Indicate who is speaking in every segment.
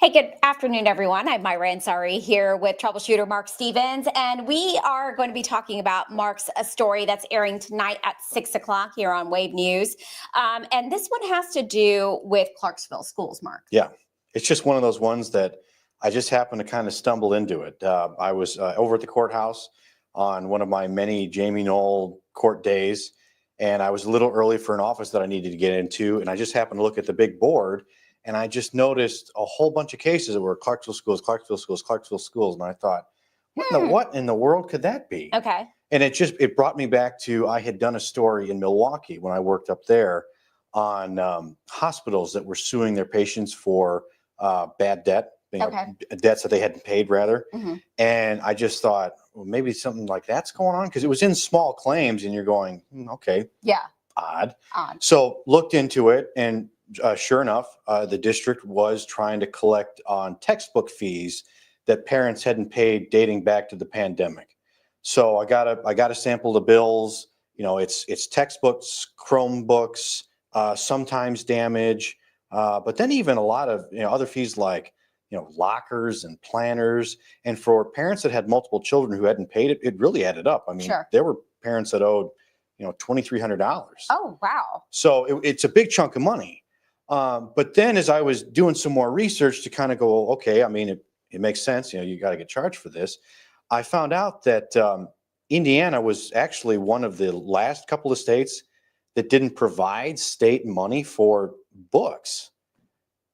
Speaker 1: Hey, good afternoon, everyone. I'm Myra Ansari here with Troubleshooter Mark Stevens, and we are going to be talking about Mark's story that's airing tonight at 6 o'clock here on Wave News. And this one has to do with Clarksville Schools, Mark.
Speaker 2: Yeah, it's just one of those ones that I just happened to kind of stumble into it. I was over at the courthouse on one of my many Jamie Knoll court days, and I was a little early for an office that I needed to get into, and I just happened to look at the big board, and I just noticed a whole bunch of cases that were Clarksville Schools, Clarksville Schools, Clarksville Schools, and I thought, what in the world could that be?
Speaker 1: Okay.
Speaker 2: And it brought me back to, I had done a story in Milwaukee when I worked up there on hospitals that were suing their patients for bad debt, debts that they hadn't paid, rather.
Speaker 1: Mm-hmm.
Speaker 2: And I just thought, well, maybe something like that's going on, because it was in small claims, and you're going, okay,
Speaker 1: Yeah.
Speaker 2: odd. So looked into it, and sure enough, the district was trying to collect on textbook fees that parents hadn't paid dating back to the pandemic. So I got a sample of the bills. You know, it's textbooks, Chromebooks, sometimes damage, but then even a lot of other fees like lockers and planners. And for parents that had multiple children who hadn't paid it, it really added up. I mean,
Speaker 1: Sure.
Speaker 2: There were parents that owed $2,300.
Speaker 1: Oh, wow.
Speaker 2: So it's a big chunk of money. But then as I was doing some more research to kind of go, okay, I mean, it makes sense. You got to get charged for this. I found out that Indiana was actually one of the last couple of states that didn't provide state money for books,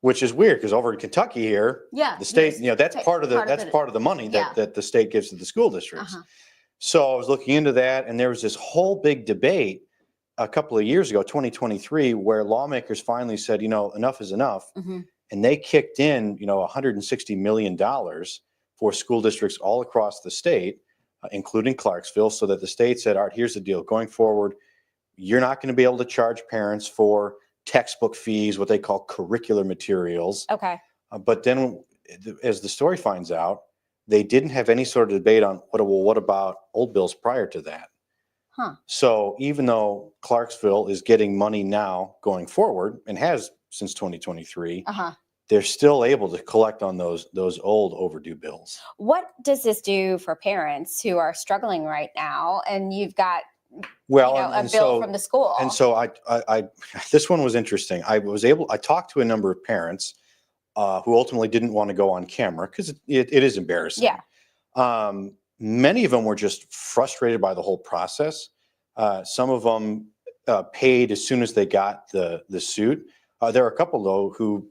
Speaker 2: which is weird, because over in Kentucky here, the state, that's part of the money that the state gives to the school districts. So I was looking into that, and there was this whole big debate a couple of years ago, 2023, where lawmakers finally said, enough is enough.
Speaker 1: Mm-hmm.
Speaker 2: And they kicked in, $160 million for school districts all across the state, including Clarksville, so that the state said, all right, here's the deal. Going forward, you're not going to be able to charge parents for textbook fees, what they call curricular materials.
Speaker 1: Okay.
Speaker 2: But then, as the story finds out, they didn't have any sort of debate on, what about old bills prior to that? So even though Clarksville is getting money now going forward, and has since 2023, they're still able to collect on those old overdue bills.
Speaker 1: What does this do for parents who are struggling right now, and you've got a bill from the school?
Speaker 2: And so I this one was interesting. I talked to a number of parents who ultimately didn't want to go on camera, because it is embarrassing.
Speaker 1: Yeah.
Speaker 2: Many of them were just frustrated by the whole process. Some of them paid as soon as they got the suit. There are a couple, though, who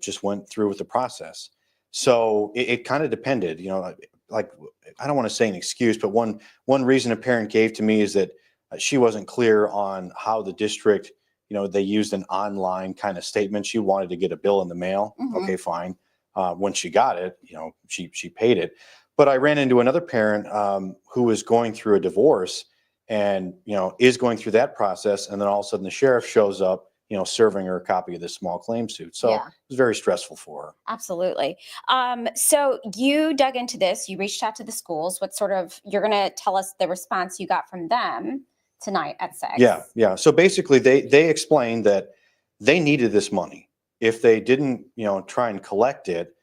Speaker 2: just went through with the process. So it kind of depended. Like, I don't want to say an excuse, but one reason a parent gave to me is that she wasn't clear on how the district, they used an online kind of statement. She wanted to get a bill in the mail.
Speaker 1: Mm-hmm.
Speaker 2: Okay, fine. When she got it, she paid it. But I ran into another parent who was going through a divorce, and is going through that process, and then all of a sudden the sheriff shows up, serving her a copy of this small claim suit. So It was very stressful for her.
Speaker 1: Absolutely. So you dug into this, you reached out to the schools. You're going to tell us the response you got from them tonight at 6.
Speaker 2: Yeah. So basically they explained that they needed this money. If they didn't, try and collect it,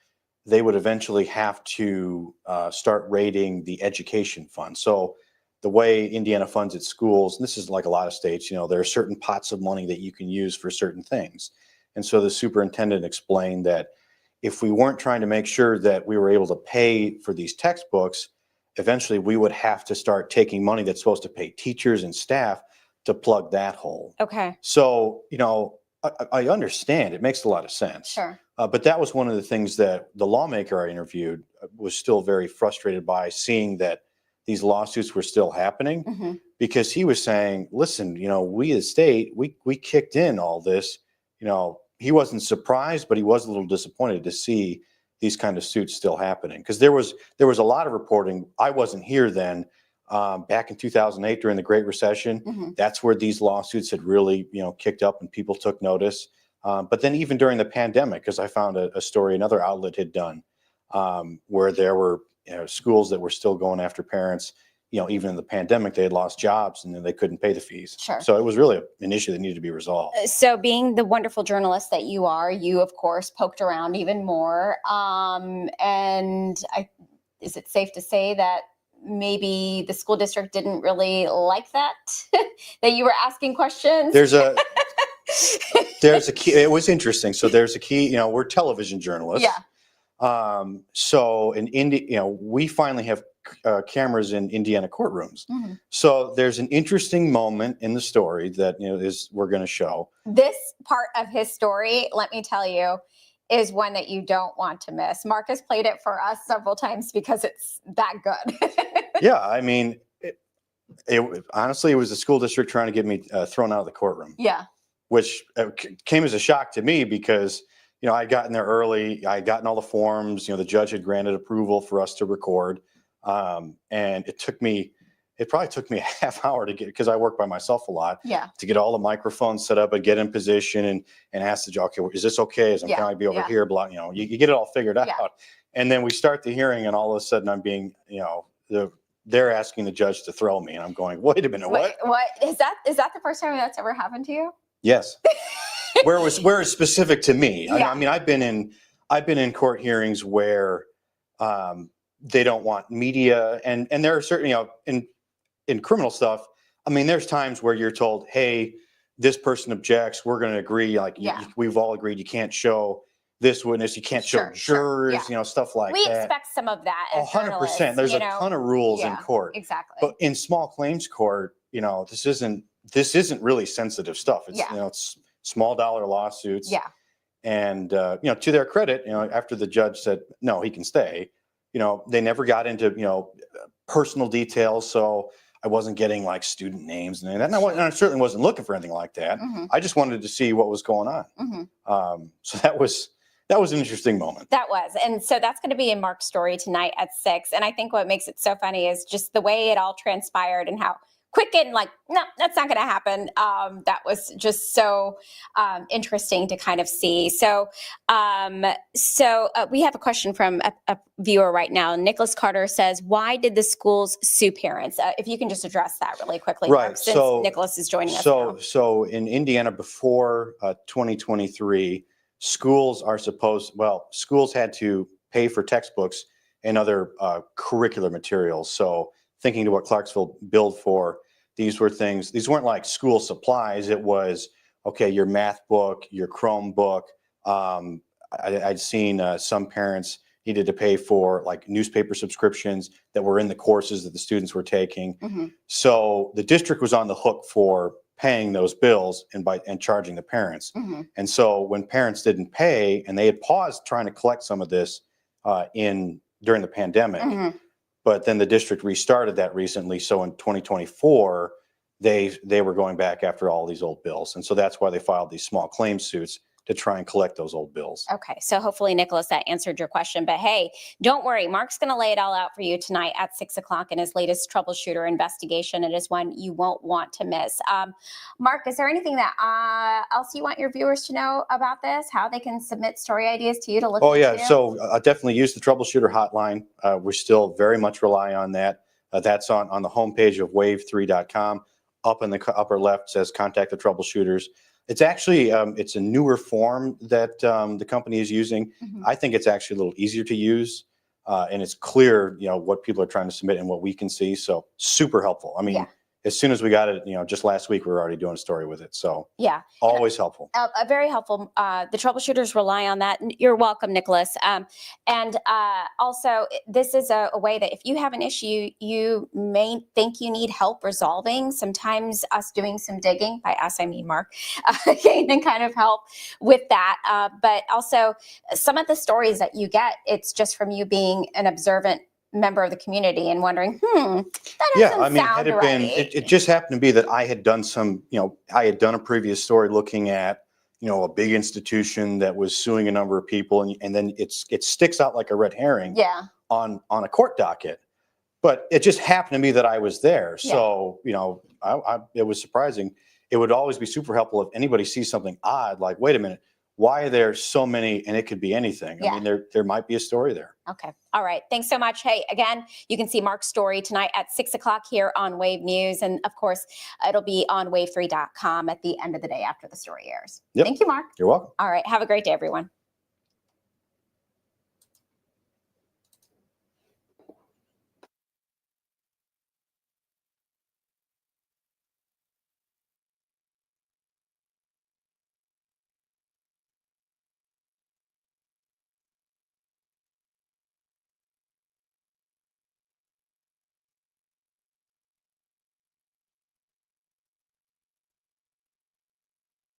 Speaker 2: they would eventually have to start raiding the education fund. So the way Indiana funds its schools, and this is like a lot of states, there are certain pots of money that you can use for certain things. And so the superintendent explained that if we weren't trying to make sure that we were able to pay for these textbooks, eventually we would have to start taking money that's supposed to pay teachers and staff to plug that hole.
Speaker 1: Okay.
Speaker 2: So, I understand. It makes a lot of sense.
Speaker 1: Sure.
Speaker 2: But that was one of the things that the lawmaker I interviewed was still very frustrated by, seeing that these lawsuits were still happening, because he was saying, listen, we as state, we kicked in all this. He wasn't surprised, but he was a little disappointed to see these kind of suits still happening, because there was a lot of reporting. I wasn't here then, back in 2008 during the Great Recession. That's where these lawsuits had really kicked up, and people took notice. But then even during the pandemic, because I found a story another outlet had done, where there were schools that were still going after parents even in the pandemic, they had lost jobs and then they couldn't pay the fees.
Speaker 1: Sure.
Speaker 2: So it was really an issue that needed to be resolved.
Speaker 1: So being the wonderful journalist that you are, you of course poked around even more. Is it safe to say that maybe the school district didn't really like that, that you were asking questions?
Speaker 2: There's a key. It was interesting. So there's a key, we're television journalists.
Speaker 1: Yeah.
Speaker 2: So in India, we finally have cameras in Indiana courtrooms.
Speaker 1: Mm-hmm.
Speaker 2: So there's an interesting moment in the story that, we're going to show.
Speaker 1: This part of his story, let me tell you, is one that you don't want to miss. Mark has played it for us several times because it's that good.
Speaker 2: Yeah. I mean, honestly, it was the school district trying to get me thrown out of the courtroom.
Speaker 1: Yeah.
Speaker 2: Which came as a shock to me because, I'd gotten there early. I'd gotten all the forms. The judge had granted approval for us to record. And it probably took me a half hour to get, because I work by myself a lot, to get all the microphones set up and get in position and ask the judge, okay, is this okay? Is I'm going to be over here? Blah, you get it all figured out. And then we start the hearing and all of a sudden I'm being, they're asking the judge to throw me. And I'm going, wait a minute, what?
Speaker 1: What is that? Is that the first time that's ever happened to you?
Speaker 2: Yes. where it's specific to me.
Speaker 1: Yeah.
Speaker 2: I mean, I've been in court hearings where they don't want media, and there are certain, in criminal stuff. I mean, there's times where you're told, hey, this person objects. We're going to agree. Like we've all agreed you can't show this witness. You can't show jurors. Stuff like that.
Speaker 1: We expect some of that.
Speaker 2: 100%. There's a ton of rules in court.
Speaker 1: Exactly.
Speaker 2: But in small claims court, this isn't really sensitive stuff. It's it's small dollar lawsuits.
Speaker 1: Yeah.
Speaker 2: And to their credit, after the judge said no, he can stay, they never got into personal details. So I wasn't getting like student names and that. And I certainly wasn't looking for anything like that.
Speaker 1: Mm-hmm.
Speaker 2: I just wanted to see what was going on.
Speaker 1: Mm-hmm.
Speaker 2: So that was an interesting moment.
Speaker 1: That was. And so that's going to be in Mark's story tonight at 6. And I think what makes it so funny is just the way it all transpired and how quick and like, no, that's not going to happen. That was just so interesting to kind of see. So we have a question from a viewer right now. Nicholas Carter says, why did the schools sue parents? If you can just address that really quickly,
Speaker 2: right?
Speaker 1: Mark, since Nicholas is joining us now.
Speaker 2: So in Indiana before 2023, schools had to pay for textbooks and other curricular materials. So thinking to what Clarksville billed for, these weren't like school supplies. It was, okay, your math book, your Chromebook. I'd seen some parents needed to pay for like newspaper subscriptions that were in the courses that the students were taking.
Speaker 1: Mm-hmm.
Speaker 2: So the district was on the hook for paying those bills and charging the parents.
Speaker 1: Mm-hmm.
Speaker 2: And so when parents didn't pay, and they had paused trying to collect some of this during the pandemic,
Speaker 1: Mm-hmm.
Speaker 2: but then the district restarted that recently. So in 2024, they were going back after all these old bills. And so that's why they filed these small claim suits to try and collect those old bills.
Speaker 1: Okay. So hopefully, Nicholas, that answered your question. But hey, don't worry. Mark's going to lay it all out for you tonight at 6 o'clock in his latest Troubleshooter investigation. It is one you won't want to miss. Mark, is there anything that else you want your viewers to know about this? How they can submit story ideas to you to look into?
Speaker 2: Oh, yeah. So definitely use the Troubleshooter hotline. We still very much rely on that. That's on the homepage of wave3.com. Up in the upper left says contact the troubleshooters. It's actually, it's a newer form that the company is using.
Speaker 1: Mm-hmm.
Speaker 2: I think it's actually a little easier to use, and it's clear, what people are trying to submit and what we can see. So super helpful. I mean, as soon as we got it, just last week, we were already doing a story with it. So always helpful.
Speaker 1: Very helpful. The troubleshooters rely on that. You're welcome, Nicholas. And also, this is a way that if you have an issue you may think you need help resolving, sometimes us doing some digging, by us I mean Mark, can kind of help with that. But also, some of the stories that you get, it's just from you being an observant member of the community and wondering, that doesn't sound right.
Speaker 2: It just happened to be that I had done a previous story looking at, a big institution that was suing a number of people, and then it sticks out like a red herring on a court docket. But it just happened to be that I was there. So, it was surprising. It would always be super helpful if anybody sees something odd, like, wait a minute, why are there so many, and it could be anything.
Speaker 1: Yeah.
Speaker 2: I mean, there might be a story there.
Speaker 1: Okay. All right. Thanks so much. Hey, again, you can see Mark's story tonight at 6 o'clock here on Wave News. And of course, it'll be on wave3.com at the end of the day after the story airs.
Speaker 2: Yep.
Speaker 1: Thank you, Mark.
Speaker 2: You're welcome.
Speaker 1: All right. Have a great day, everyone.